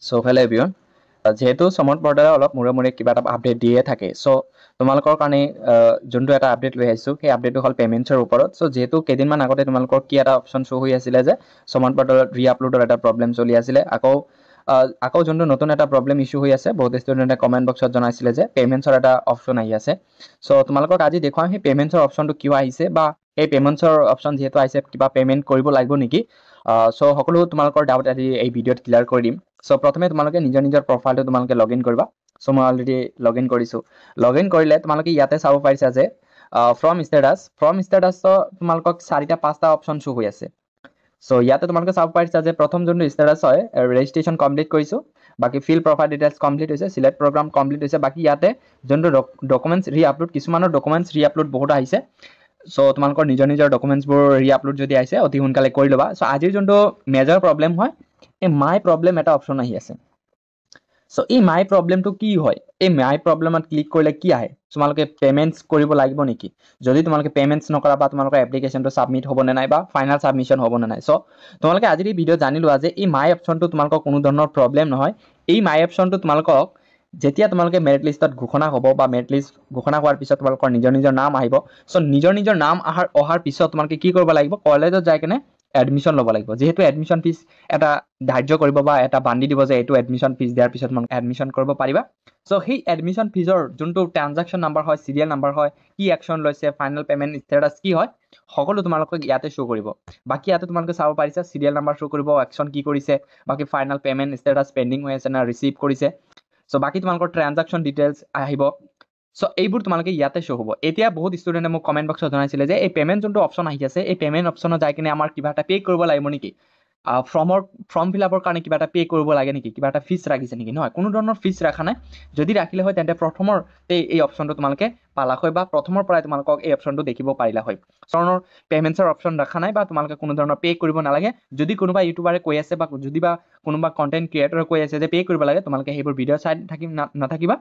so hello' everyone যেহেতু সমৰ্থ পৰ্টেলে অলপ মূৰে কিবা এটা আপডেট দিয়ে থাকে চ' তোমালোকৰ কাৰণে যোনটো এটা আপডেট লৈ আহিছোঁ সেই আপডেটটো হ'ল পে'মেণ্টছৰ ওপৰত চ' যিহেতু কেইদিনমান আগতে তোমালোকৰ কি এটা অপশ্যন শ্ব' হৈ আছিলে যে সমৰ্থ পৰ্টেলত ৰি-আপলোডৰ এটা প্ৰব্লেম চলি আছিলে আকৌ যোনটো নতুন এটা প্ৰব্লেম ইছ্যু হৈ আছে বহুত ষ্টুডেণ্টে কমেণ্ট বক্সত জনাইছিলে যে পে'মেণ্টছৰ এটা অপশ্যন আহি আছে চ' তোমালোকক আজি দেখুৱাম সেই পে'মেণ্টছৰ অপশ্যনটো কিয় আহিছে বা এই পে'মেণ্টছৰ অপশ্যন যিহেতু আহিছে কিবা পে'মেণ্ট কৰিব লাগিব নেকি চ' সকলো তোমালোকৰ ডাউট আজি এই ভিডিঅ'ত ক্লিয়াৰ কৰি দিম চ' প্ৰথমে তোমালোকে নিজৰ প্ৰফাইলটো তোমালোকে লগ ইন কৰিবা চ' মই অলৰেডি লগ ইন কৰিছোঁ লগ ইন কৰিলে তোমালোকে ইয়াতে চাব পাৰিছা যে ফ্ৰম ষ্টেটাছ তোমালোকক 4-5টা অপশ্যন শ্ব' হৈ আছে চ' ইয়াতে তোমালোকে চাব পাৰিছা যে প্ৰথম যোনটো ষ্টেটাছ হয় ৰেজিষ্ট্ৰেশ্যন কমপ্লিট কৰিছোঁ বাকী ফিল প্ৰফাইল ডিটেইলছ কমপ্লিট হৈছে চিলেক্ট প্ৰগ্ৰাম কমপ্লিট হৈছে বাকী ইয়াতে যোনটো ডকুমেণ্টছ ৰি-আপলোড কিছুমানৰ ডকুমেণ্টছ ৰি-আপলোড বহুত আহিছে চ' তোমালোকৰ নিজৰ ডকুমেণ্টছবোৰ ৰি-আপলোড যদি আহিছে অতি সোনকালে কৰি ল'বা চ' আজিৰ যোনটো মেজৰ প্ৰব্লেম হয় এই মাই প্ৰব্লেম এটা অপশ্যন আহি আছে চ' এই মাই প্ৰব্লেমটো কি হয় এই মাই প্ৰব্লেমত ক্লিক কৰিলে কি আহে তোমালোকে পে'মেণ্টছ কৰিব লাগিব নেকি যদি তোমালোকে পে'মেণ্টছ নকৰা বা তোমালোকৰ এপ্লিকেশ্যনটো ছাবমিট হ'ব নে নাই বা ফাইনেল ছাবমিশ্যন হ'ব নে নাই চ' তোমালোকে আজিৰ এই ভিডিঅ'ত জানি লোৱা যে এই মাই অপশ্যনটো তোমালোকৰ কোনো ধৰণৰ প্ৰব্লেম নহয় এই মাই অপশ্যনটো তোমালোকক যেতিয়া তোমালোকে মেৰিট লিষ্টত ঘোষণা হ'ব বা মেৰিট লিষ্ট ঘোষণা হোৱাৰ পিছত তোমালোকৰ নিজৰ নাম আহিব চ' নিজৰ নাম অহাৰ পিছত তোমালোকে কি কৰিব লাগিব কলেজত যাই কেনে এডমিশ্যন ল'ব লাগিব যিহেতু এডমিশ্যন ফিজ এটা ধাৰ্য কৰিব বা এটা বান্ধি দিব যে এইটো এডমিশ্যন ফিজ দিয়াৰ পিছত তোমালোকে এডমিশ্যন কৰিব পাৰিবা চ' সেই এডমিশ্যন ফিজৰ যোনটো ট্ৰানজাকশ্যন নাম্বাৰ হয় চিৰিয়েল নাম্বাৰ হয় কি একশ্যন লৈছে ফাইনেল পে'মেণ্ট ষ্টেটাছ কি হয় সকলো তোমালোকক ইয়াতে শ্ব' কৰিব বাকী ইয়াতে তোমালোকে চাব পাৰিছা চিৰিয়েল নাম্বাৰ শ্ব' কৰিব একশ্যন কি কৰিছে বাকী ফাইনেল পে'মেণ্ট ষ্টেটাছ পেণ্ডিং হৈ আছে না ৰিচিভ কৰিছে চ' বাকী তোমালোকৰ ট্ৰানজাকশ্যন ডিটেইলছ আহিব চ' এইবোৰ তোমালোকে ইয়াতে শ্ব' হ'ব এতিয়া বহুত ষ্টুডেণ্টে মোক কমেণ্ট বক্সত জনাইছিলে যে এই পে'মেণ্ট যোনটো অপশ্যন আহি আছে এই পে'মেণ্ট অপশ্যনত যাই কিনে আমাৰ কিবা এটা পে' কৰিব লাগিব নেকি ফৰ্ম ফিল আপৰ কাৰণে কিবা এটা পে' কৰিব লাগে নেকি কিবা এটা ফিজ ৰাখিছে নেকি নহয় কোনো ধৰণৰ ফিজ ৰখা নাই যদি ৰাখিলে হয় তেন্তে প্ৰথমতে এই অপশ্যনটো তোমালোকে পালা হয় বা প্ৰথমৰ পৰাই তোমালোকক এই অপশ্যনটো দেখিব পাৰিলা হয় ধৰণৰ পে'মেণ্টছৰ অপশ্যন ৰখা নাই বা তোমালোকে কোনো ধৰণৰ পে' কৰিব নালাগে যদি কোনোবা ইউটিউবাৰে কৈ আছে বা যদি বা কোনোবা কণ্টেণ্ট ক্ৰিয়েটৰে কৈ আছে যে পে' কৰিব লাগে তোমালোকে সেইবোৰ ভিডিঅ' চাই নাথাকিবা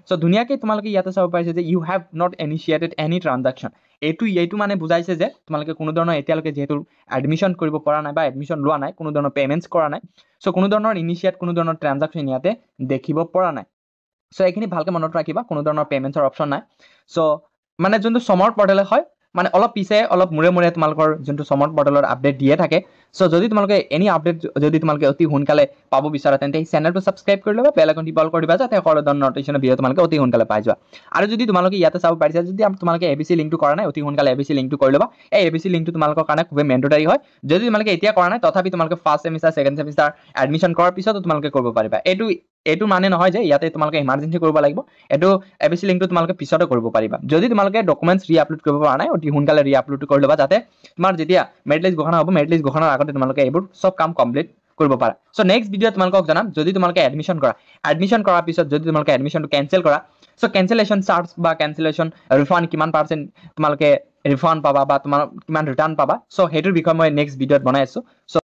চ' ধুনীয়াকৈ তোমালোকে ইয়াতে চাব পাৰিছে যে U have not initiated any ট্ৰানজাকশ্যন এইটো মানে বুজাইছে যে তোমালোকে কোনো ধৰণৰ এতিয়ালৈকে যিহেতু এডমিশ্যন কৰিব পৰা নাই বা এডমিশ্যন লোৱা নাই কোনো ধৰণৰ পে'মেণ্টছ কৰা নাই চ' কোনো ধৰণৰ কোনো ধৰণৰ ট্ৰানজাকশ্যন ইয়াতে দেখিব পৰা নাই চ' এইখিনি ভালকৈ মনত ৰাখিবা কোনো ধৰণৰ পে'মেণ্টছৰ অপশ্যন নাই চ' মানে যোনটো সমৰ্থ পৰ্টেল হয় মানে অলপ পিছে অলপ মূৰে তোমালোকৰ যোনটো সমৰ্থ পৰ্টেলৰ আপডেট দিয়ে থাকে চ' যদি তোমালোকে এনি আপডেট যদি তোমালোকে অতি সোনকালে পাব বিচাৰা তেন্তে এই চেনেলটো ছাবস্ক্ৰাইব কৰি ল'বা বেল আইকনটি অল কৰি দিবা যাতে সকলো ধৰণৰ নটিফিকেশ্যন ভিডিঅ' তোমালোকে অতি সোনকালে পাই যোৱা আৰু যদি তোমালোকে ইয়াতে চাব পাৰিছা যদি তোমালোকে ABC লিংকটো কৰা নাই অতি সোনকালে ABC লিংকটো কৰি ল'বা এই ABC লিংকটো তোমালোকৰ কাৰণে খুবেই মেণ্ডেটৰী হয় যদি তোমালোকে এতিয়া কৰা নাই তথাপি তোমালোকে first semester second semester admission কৰাৰ পিছতো তোমালোকে কৰিব পাৰিবা এইটো মানে নহয় যে ইয়াতে তোমালোকে ইমাৰ্জেঞ্চি কৰিব লাগিব এইটো ABC লিংকটো তোমালোকে পিছতে কৰিব পাৰিবা যদি তোমালোকে ডকুমেণ্টছ ৰি-আপলোড কৰিব পৰা নাই অতি সোনকালে ৰি-আপলোড কৰি ল'বা যাতে তোমাৰ যেতিয়া মেৰিট লিষ্ট ঘোষণা হ'ব মেৰিট লিষ্ট ঘোষণাৰ আগতে তোমালোকে এইবোৰ চব কাম কমপ্লিট কৰিব পাৰা চ' নেক্সট ভিডিঅ'ত তোমালোকক জনাম যদি তোমালোকে এডমিশ্যন কৰাৰ পিছত যদি তোমালোকে এডমিশ্যনটো কেঞ্চেল কৰা চ' কেঞ্চেলেশ্যন চাৰ্জ বা কেঞ্চেলেশ্যন ৰিফাণ্ড কিমান পাৰ্চেণ্ট তোমালোকে ৰিফাণ্ড পাবা বা তোমাৰ কিমান ৰিটাৰ্ণ পাবা চ' সেইটোৰ বিষয়ে মই নেক্সট ভিডিঅ'ত বনাই আছোঁ চ'